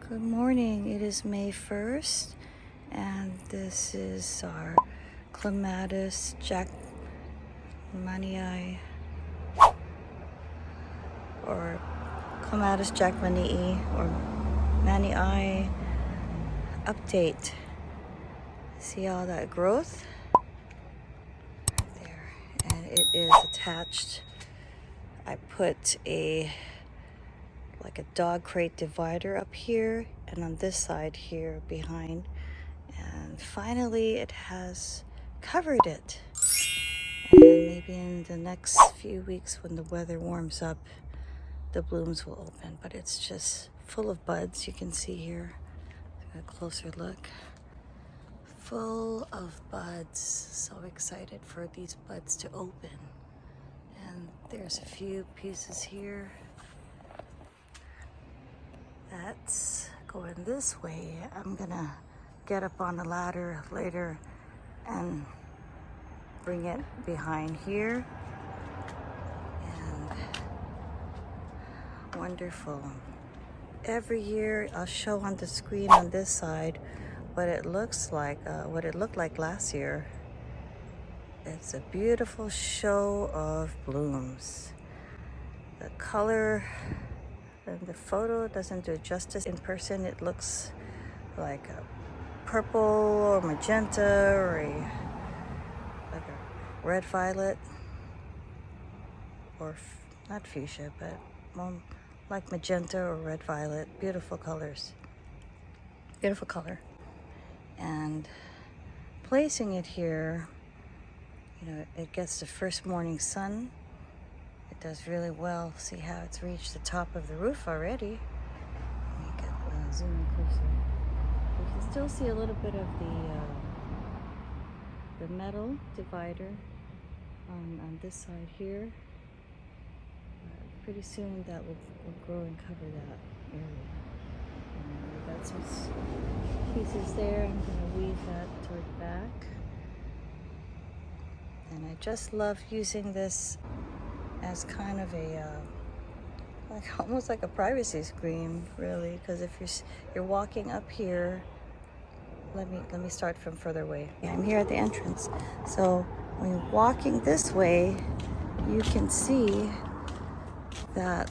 Good morning. It is May 1st, and this is our Clematis Jackmanii, or Clematis Jackmanii, or Manii update. See all that growth? Right there. And it is attached. I put like a dog crate divider up here and on this side here behind, and finally it has covered it. And maybe in the next few weeks when the weather warms up, the blooms will open, but it's just full of buds. You can see here a closer look, full of buds. So excited for these buds to open. And there's a few pieces here that's going this way. I'm gonna get up on the ladder later and bring it behind here. And wonderful. Every year I'll show on the screen on this side what it looks like, what it looked like last year. It's a beautiful show of blooms. The color and the photo doesn't do it justice. In person it looks like a purple or magenta or like a red violet, or not fuchsia, but more like magenta or red violet. Beautiful colors, beautiful color. And placing it here, it gets the first morning sun. It does really well. See how it's reached the top of the roof already. Let me get zoom in closer. You can still see a little bit of the metal divider on this side here. Pretty soon that will grow and cover that area. And we got some pieces there. I'm going to weave that toward the back. And I just love using this as kind of a almost like a privacy screen, really, because if you're walking up here, let me start from further away. I'm here at the entrance, so when you're walking this way, you can see that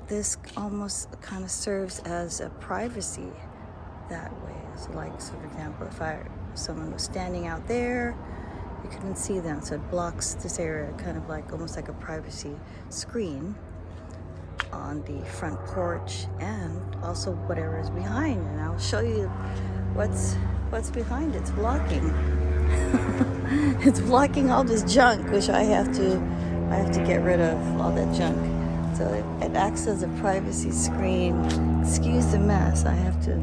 this almost kind of serves as a privacy that way. So like, so for example, if someone was standing out there, you couldn't see them, so it blocks this area, kind of like almost like a privacy screen on the front porch, and also whatever is behind. And I'll show you what's behind. It's blocking. It's blocking all this junk, which I have to get rid of all that junk. So it acts as a privacy screen. Excuse the mess. I have to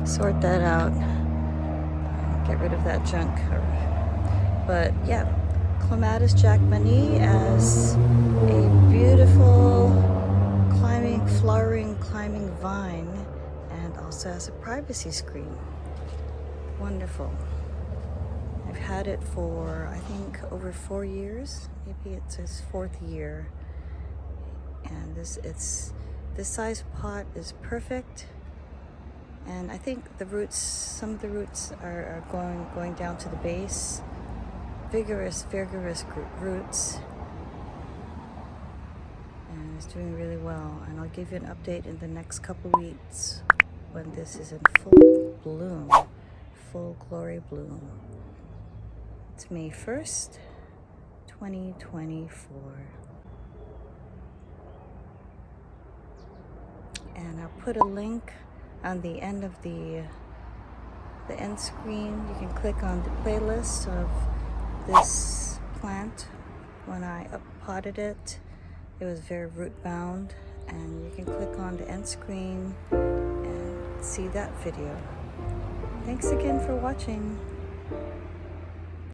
sort that out. Get rid of that junk. But yeah, Clematis Jackmanii as a beautiful flowering climbing vine, and also as a privacy screen. Wonderful. I've had it for, I think, over 4 years. Maybe it's his 4th year. And this size pot is perfect. And I think the roots, some of the roots are going down to the base. Vigorous roots. And it's doing really well. And I'll give you an update in the next couple weeks when this is in full bloom, full glory bloom. It's May 1st, 2024. And I'll put a link on the end of the end screen. You can click on the playlist of this plant. When I potted it, it was very root bound, and you can click on the end screen and see that video. Thanks again for watching.